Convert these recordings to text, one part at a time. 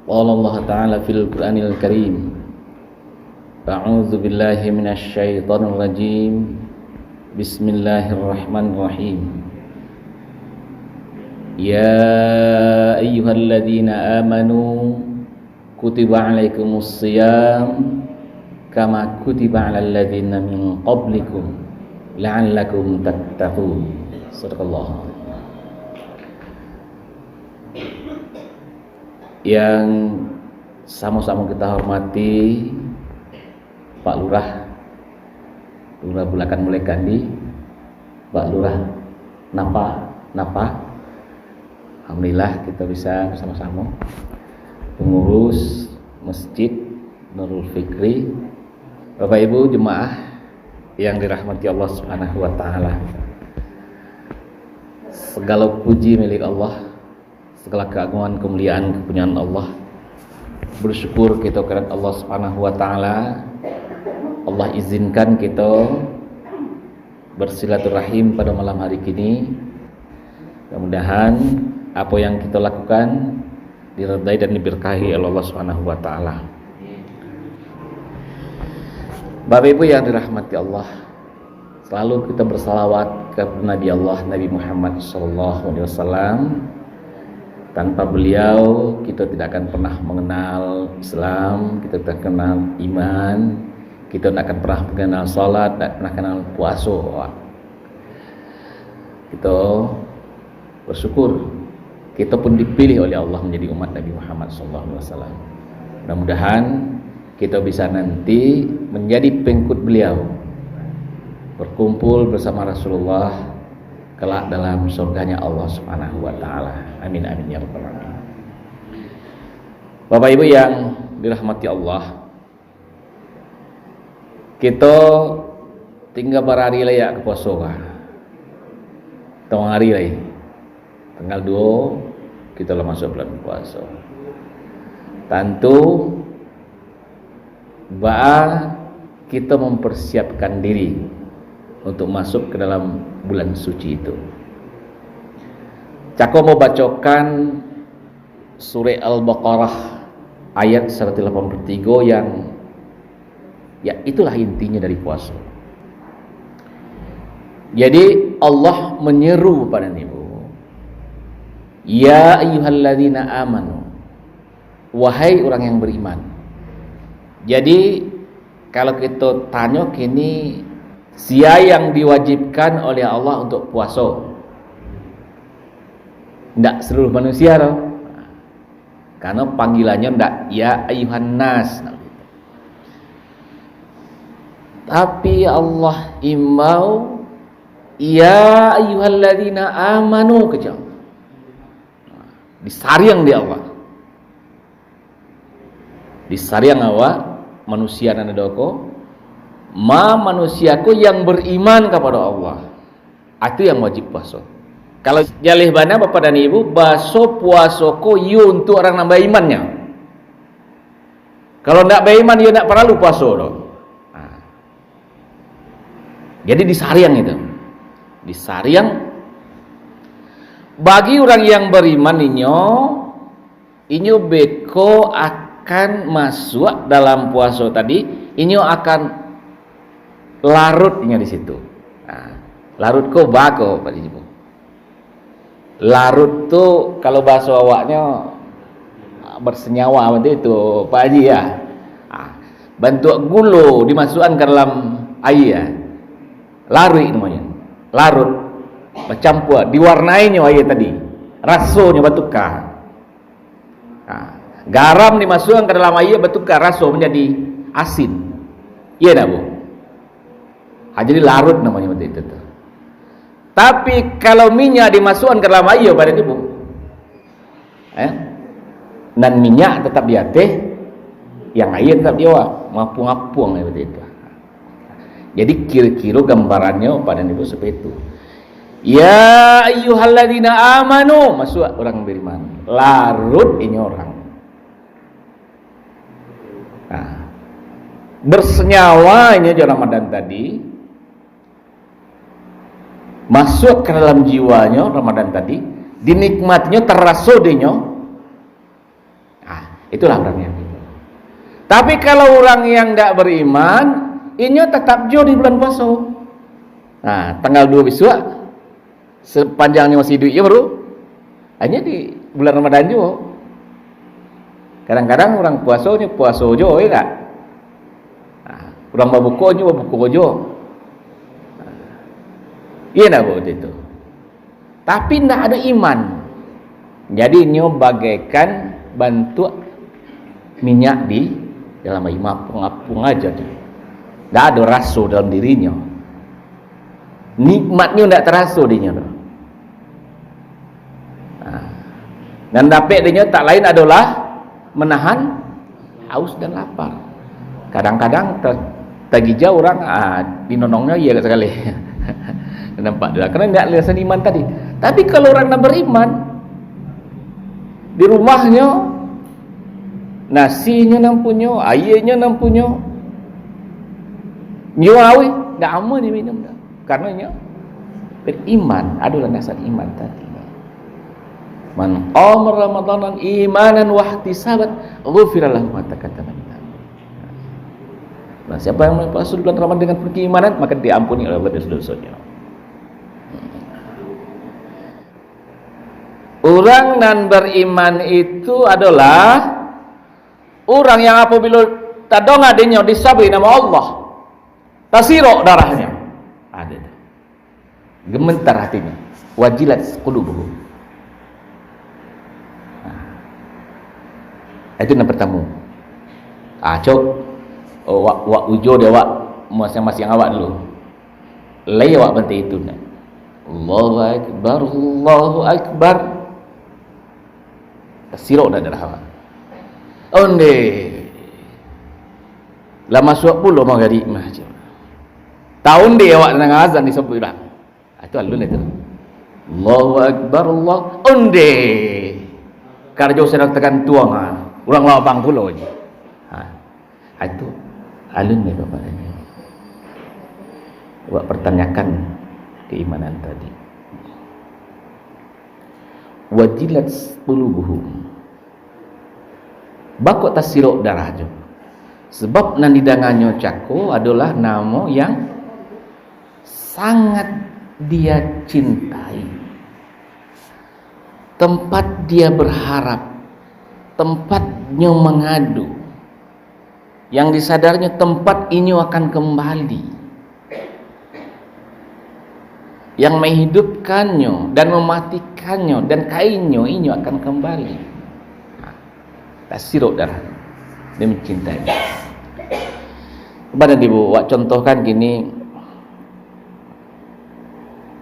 Qala Allah Ta'ala fil Qur'anil Karim. A'udzu billahi minasy syaithanir rajim. Bismillahirrahmanirrahim. Ya ayyuhalladzina amanu kutiba 'alaikumus shiyam kama kutiba 'alal ladzina min qablikum la'allakum tattaqun. Shadaqallah. Yang sama-sama kita hormati Pak Lurah Bulakan Mulai Kandi, Pak Lurah Napa. Alhamdulillah kita bisa bersama-sama. Pengurus Masjid Nurul Fikri, Bapak Ibu jemaah yang dirahmati Allah Subhanahu wa taala. Segala puji milik Allah, segala keagungan, kemuliaan, kepunyaan Allah. Bersyukur kita kepada Allah Subhanahu wa taala. Allah izinkan kita bersilaturahim pada malam hari ini. Mudah-mudahan apa yang kita lakukan diridai dan diberkahi oleh Allah Subhanahu wa taala. Bapak Ibu yang dirahmati Allah, selalu kita bersalawat kepada Nabi Allah, Nabi Muhammad SAW. Tanpa beliau kita tidak akan pernah mengenal Islam, kita tidak kenal iman, kita tidak akan pernah mengenal salat, tidak pernah kenal puasa. Kita bersyukur kita pun dipilih oleh Allah menjadi umat Nabi Muhammad SAW. Mudah-mudahan kita bisa nanti menjadi pengikut beliau, berkumpul bersama Rasulullah kelak dalam surganya Allah Subhanahu wa taala. Amin amin ya rabbal alamin. Bapak Ibu yang dirahmati Allah, kita tinggal berhari lagi ke puasa. Tengah hari lagi. Tanggal 2 kita lah masuk bulan puasa. Tentu kita mempersiapkan diri untuk masuk ke dalam bulan suci itu. Cako mau bacakan surah Al-Baqarah ayat 183 yang ya itulah intinya dari puasa. Jadi Allah menyeru pada ibu, ya ayyuhalladzina amanu, wahai orang yang beriman. Jadi kalau kita tanya kini, siapa yang diwajibkan oleh Allah untuk puasa? Tidak seluruh manusia loh. Karena panggilannya tidak ya ayyuhan nas. Tapi Allah imbau ya ayyuhalladzina amanu kejauh. Disariang di Allah. Disariang awak manusia dan doko manusiaku yang beriman kepada Allah. Itu yang wajib puasa. Kalau jalih bana Bapak dan Ibu, baso puasoko yu untuk orang nambah imannya. Kalau ndak beriman ya ndak perlu puasa loh. Jadi disariang itu. Disariang bagi orang yang beriman inyo beko akan masuk dalam puasa tadi, inyo akan larutnya di situ. Larut ko bako Pak Ibu. Larut tuh kalau bahasa awaknya bersenyawa itu Pak Haji ya. Bentuk gulo dimasukkan ke dalam air ya. Larut namanya. Larut bercampur, diwarnainya air tadi. Rasanya bertukar. Garam dimasukkan ke dalam air bertukar rasa menjadi asin. Iya dah Bu. Jadi larut namanya itu tuh. Tapi kalau minyak dimasukkan ke dalam air pada itu Bu, dan minyak tetap di atas, yang air tetap di bawah, ngapung-ngapung seperti itu. Jadi kira-kira gambarannya pada itu seperti itu. Ya ayyuhalladzina amanu, masuk orang beriman. Larut ini orang. Bersenyawanya Ramadan tadi, masuk ke dalam jiwanya Ramadan tadi, dinikmatinya terasa denyo. Itulah orang yang itu. Tapi kalau orang yang tidak beriman, inyo tetap jo di bulan puasa. Nah, tanggal 2 besok, sepanjangnya masih hidup ya baru, hanya di bulan Ramadan jo. Kadang-kadang orang puasa jo, ya tak? Nah, orang berbuka jo. Iya nak buat itu. Tapi tidak ada iman. Jadi inyo bagaikan bantu minyak di dalam iman pengapung aja tu. Tak ada rasa dalam dirinya. Nikmatnya tak terasa dirinya tu. Dan dapat dirinya tak lain adalah menahan haus dan lapar. Kadang-kadang tergija orang dinonongnya iya sekali. Nampak dah. Kerana tidak lihat iman tadi. Tapi kalau orang nak beriman, di rumahnya nasinya nampunyo, airnya nampunyo, nyawi dah aman dia minum dah. Karenanya beriman, adalah dasar iman tadi. Man qama ramadanan imanan wa ihtisaban ghufira lahu ma taqaddama min dhanbi. Nah, siapa yang berpuasa bulan Ramadan dengan keimanan, maka diampuni oleh Allah dosa-dosanya. Orang nan beriman itu adalah orang yang apabila tadong adanya disabri nama Allah, tasirok darahnya, ada gemetar hatinya, wajilat qulubuhum. Itu yang pertama. Cok, wak ujo dia wak masing-masing awak dulu. Lay awak bantai itu nak. Allahu akbar, Allahu akbar. Sirok dah darah awak. Onde. Lama suap pula mau gadi macam. Tahun dia awak nang azan disebut dah. Itu alun itu. Allahu akbar, Allah. Onde. Karjo sedang tekan tuang Ulang lapang pula je. Itu alun ni Bapak ini. Buat pertanyakan keimanan tadi. Wajilat qulubuhum. Bakok tasirok darah je. Sebab nan didangannya cako adalah nama yang sangat dia cintai. Tempat dia berharap, tempatnya mengadu, yang disadarnya tempat ini akan kembali, yang menghidupkannya dan mematikannya dan kainnya ini akan kembali. Tasirok darah, dia mencintai. Kepada ibu, wak contohkan gini,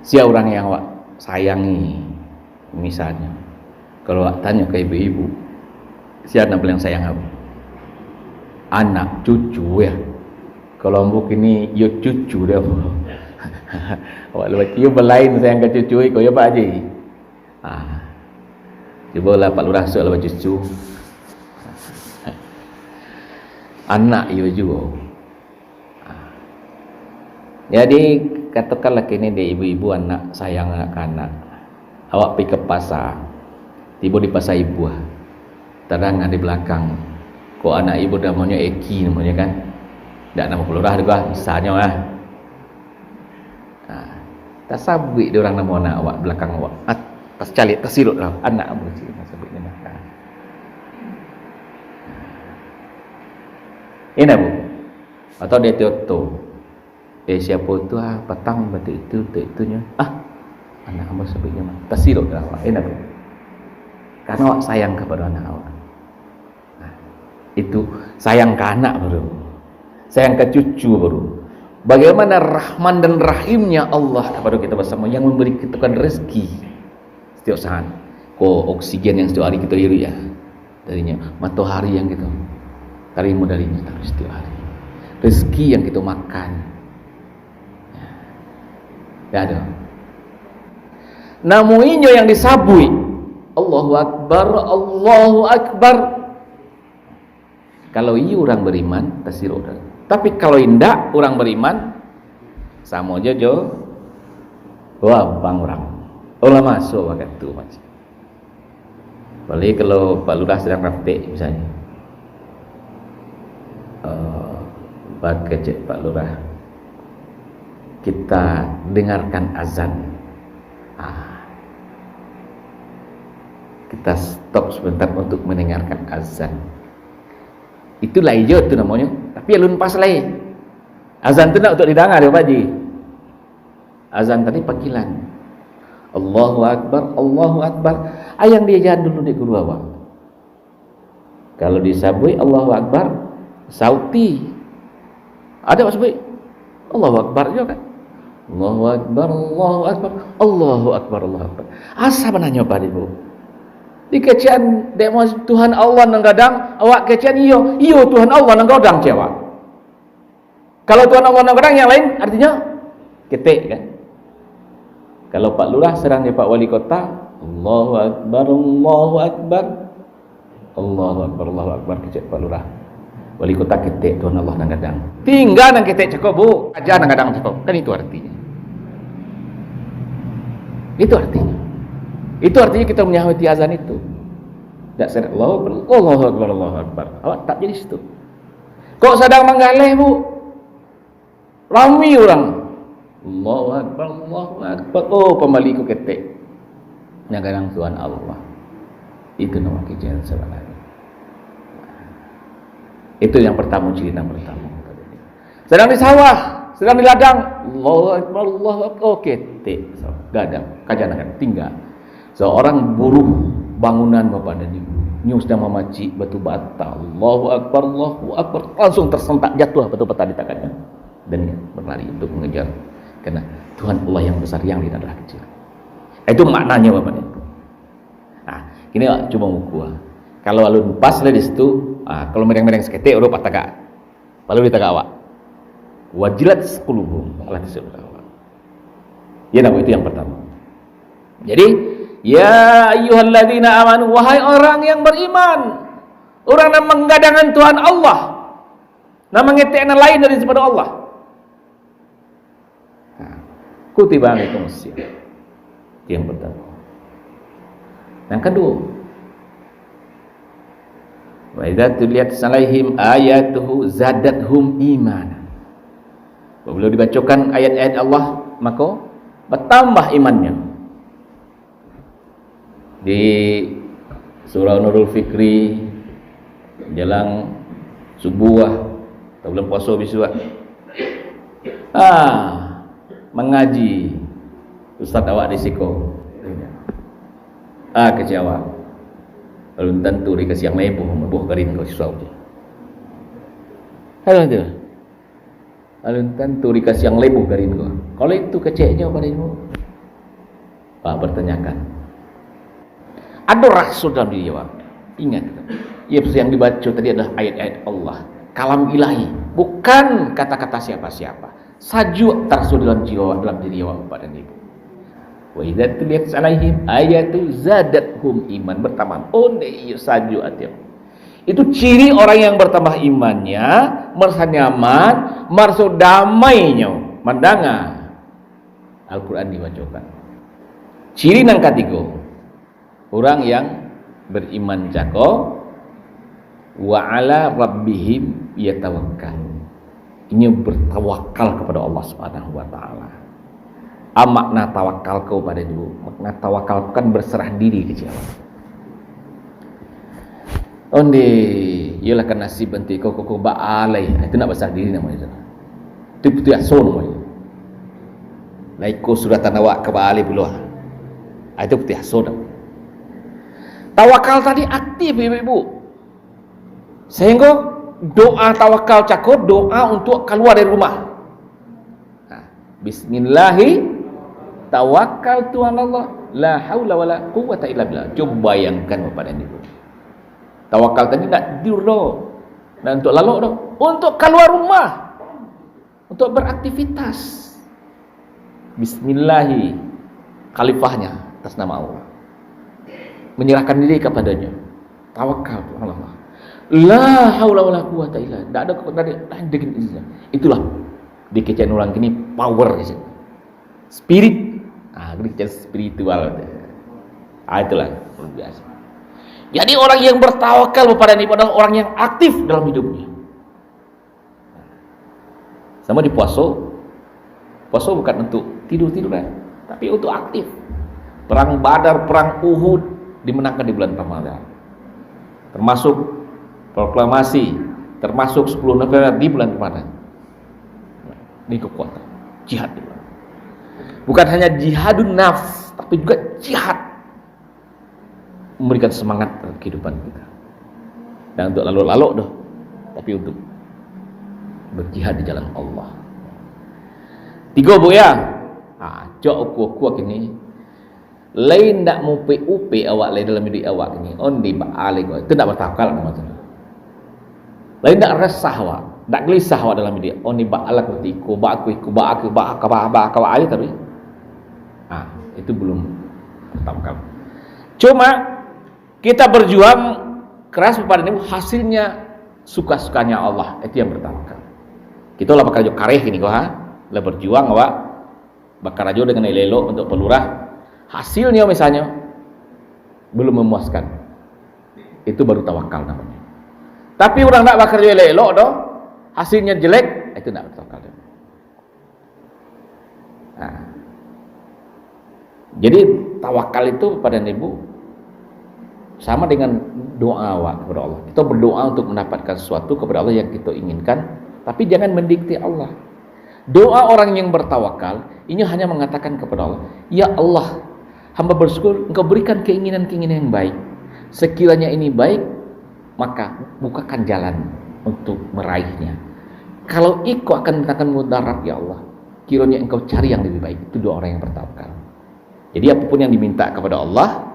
siapa orang yang wak sayangi, misalnya, kalau wak tanya ke ibu-ibu, siapa yang paling sayang aku? Anak, cucu ya. Kalau mbuk ini yo cucu dia. Awak lepas yo berlain sayang ke cucu kau ya Pak Haji. Cuba lah Pak Lurah sok lepas cucu. Anak yo juga. Jadi katakanlah kini dia ibu-ibu anak sayang anak-anak. Awak pergi ke pasar. Tiba di pasar ibu. Terang di belakang. Kok anak ibu namanya Eki namanya kan? Tak nama pelurah juga misalnya lah. Tak sabit dia orang nama anak awak belakang awak. Tas calik tersilut lah anak abu cik sabit ni belakang. Ini bu. Atau dia toto. Siapa tu petang batu itu itunya. Anak abu sabitnya mah. Tersilut lah awak. Ini bu. Karena awak sayang kepada anak awak. Itu sayang ke anak baru, sayang ke cucu baru. Bagaimana rahman dan rahimnya Allah kepada kita bersama, yang memberi kita rezeki setiap saat. Oksigen yang setiap hari kita hirup ya, darinya matahari yang kita terima darinya terus setiap hari, rezeki yang kita makan ya ada. Namun yang disabui Allahu Akbar, Allahu Akbar. Kalau iya orang beriman, tasirok. Tapi kalau indak orang beriman, sama aja jo. Wah, bang orang. Masuk waktu tu macam. Apalagi kalau Pak Lurah sedang praktik misalnya. Bagi Cik Pak Lurah, kita dengarkan azan. Kita stop sebentar untuk mendengarkan azan. Itulah hijau tu namanya. Tapi alun pas lain. Azan tu nak untuk didengar ya Pak Ji. Azan tadi panggilan. Allahu Akbar, Allahu Akbar. Ayang dia jangan dulu di guru awak. Kalau disabui Allahu Akbar, sauti. Ada Pak sebut Allahu Akbar juga kan? Allahu Akbar, Allahu Akbar, Allahu Akbar, Allahu Akbar. Asa menanya Pak Ibu. Di kecian demo Tuhan Allah nang gadang, awak kecian iyo Tuhan Allah nang gadang cewek. Kalau Tuhan Allah nang gadang yang lain artinya ketik kan? Kalau Pak Lurah serang dia Pak Wali Kota, Allahu Akbar, Allahu Akbar, Allahu Akbar, Allahu Akbar kecek Pak Lurah. Wali Kota ketik Tuhan Allah nang gadang. Tinggal nang ketik cukup bu, aja nang gadang cukup. Kan itu artinya. Itu artinya. Itu artinya kita menyahwati azan itu. Tak sedar Allahu Akbar, Allahu Akbar, Allahu Akbar. Awak tak jadi situ. Kok sedang menggaleh bu? Rami orang. Allahu Akbar, Allahu Akbar. Oh, pembaliku ketik. Yang kadang Tuhan Allah. Itu nama kejadian sebenarnya. Itu yang pertama, ciri yang pertama. Sedang di sawah, sedang di ladang. Allahu Akbar, Allahu Akbar. Oh, ketik. So, gadang, kajangan, tinggal. Seorang buruh bangunan Bapak dan Ibu. Nyu sedang memacik batu bata. Allahu Akbar, Allahu Akbar. Langsung tersentak jatuh batu bata di tangannya. Dan berlari untuk mengejar. Karena Tuhan Allah yang besar, yang tidak adalah kecil. Itu maknanya Bapak dan Ibu. Nah, ini cuma muka. Kalau alun pas lah di situ, kalau mereng-mereng seketik udah pataka. Lalu ditaka awak. Wajilat qulubuhum. Allah disebut awak. Ya, nama itu yang pertama. Jadi, ya ayyuhalladzina amanu, wahai orang yang beriman. Orang yang menggadangkan Tuhan Allah. Nama ngetekna lain dari daripada Allah. Kutiba alaikum as-siyam. Yang pertama. Yang kedua, wa idza tuliyat alaihim ayatuhu zadathum imanan. Apabila dibacakan ayat-ayat Allah, maka bertambah imannya. Di surah Nurul Fikri jelang subuh atau bulan puasa besok mengaji Ustaz awak di siko kecewa belum tentu dikasih yang lebuh garin kau sesuatu halo tu belum tentu dikasih yang lebuh garin kau kalau itu keceknya pada ibu bertanyakan ada rasul dalam diri jawab. Ingat, yang dibaca tadi adalah ayat-ayat Allah, kalam ilahi, bukan kata-kata siapa-siapa. Sajuk tersul dalam jiwa, dalam diri bapak dan ibu. Wa idza tuliyat alaihim ayatu zadathum iman, bertambah. Oh, iya sajuk hati. Itu ciri orang yang bertambah imannya, merasa nyaman, merasa damainya, mendengar Al-Quran dibacakan. Ciri yang ketiga, orang yang beriman jago wa ala rabbihim yatawakkal. Ini bertawakal kepada Allah Subhanahu wa taala. Makna tawakal kepada Dia. Makna tawakal kan berserah diri ke Dia. Onde ialah kan nasib enti kau baalai. Itu nak berserah diri namanya. Itu betul ason namanya. Laiko sudah tanawak ke baalai pula. Itu betul ason. Tawakal tadi aktif ibu-ibu. Sehingga doa tawakal cakup doa untuk keluar dari rumah. Bismillahi tawakal Tuhan Allah. La haula wala quwwata illa billah. Coba bayangkan Bapak dan Ibu. Tawakal tadi tak tidur dah. Dan untuk lalu dah. Untuk keluar rumah. Untuk beraktivitas. Bismillahi. Khalifahnya atas nama Allah. Menyerahkan diri kepadanya. Tawakal kepada Allah. La haula wala quwwata illa billah. Tak ada kekuatan dengan izin. Itulah dikecen orang kini power di sini. Spirit. Dikecen spiritual. Itulah luar biasa. Jadi orang yang bertawakal kepada ini adalah orang yang aktif dalam hidupnya. Sama di puasa bukan untuk tidur-tiduran, tapi untuk aktif. Perang Badar, perang Uhud dimenangkan di bulan Ramadan. Termasuk proklamasi, termasuk 10 November di bulan Ramadan. Ini kekuatan jihad. Bukan hanya jihadun nafs, tapi juga jihad memberikan semangat dalam kehidupan kita. Dan untuk lalu-lalu doh, tapi untuk berjihad di jalan Allah. 3 bu ya. Cok aku ini. Lain nak mupe-upe awak lain dalam hidup awak ini. Ondi ba'alik. Itu tak bertawakal namanya. Lain tak resah awak, tak gelisah awak dalam hidup. Ondi ba'alak bertiku, ba'aka aja tapi. Itu belum bertawakal. Cuma kita berjuang keras kepada ini hasilnya suka-sukanya Allah. Itu yang bertawakal. Kita lah bakal kareh ini kok lah berjuang awak bakal rajo dengan elok untuk pelurah, hasilnya misalnya belum memuaskan, itu baru tawakal namanya. Tapi orang nak bakal rajo elok doh, hasilnya jelek, itu nak bertawakal. Jadi tawakal itu pada ibu sama dengan doa awak kepada Allah. Kita berdoa untuk mendapatkan sesuatu kepada Allah yang kita inginkan, tapi jangan mendikte Allah. Doa orang yang bertawakal ini hanya mengatakan kepada Allah, ya Allah, hamba bersyukur Engkau berikan keinginan-keinginan yang baik. Sekiranya ini baik, maka bukakan jalan untuk meraihnya. Kalau Engkau akan mendatangkan mudarat, ya Allah, kiranya Engkau cari yang lebih baik. Itu doa orang yang bertawakal. Jadi apapun yang diminta kepada Allah,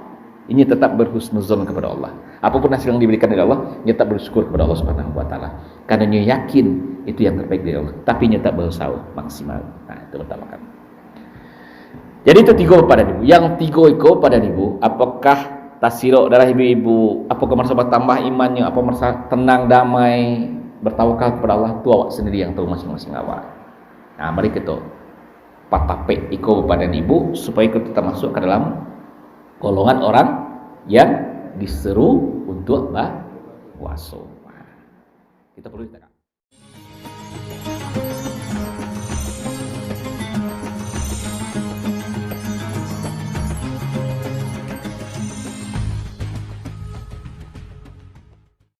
ini tetap berhusnuzon kepada Allah. Apapun hasil yang diberikan dari Allah, tetap bersyukur kepada Allah Subhanahu wa taala. Karena dia yakin itu yang terbaik dari Allah, tapi dia tak berusaha maksimal. Itu pertama kali. Jadi itu 3 pada ibu. Yang 3 itu pada ibu, apakah tasirok darah ibu-ibu, apakah merasa bertambah imannya, apa merasa tenang, damai, bertawakal kepada Allah, itu awak sendiri yang tahu masing-masing awak. Mari kita patapek iko pada ibu supaya kita masuk ke dalam golongan orang yang diseru untuk berpuasa. Kita perlu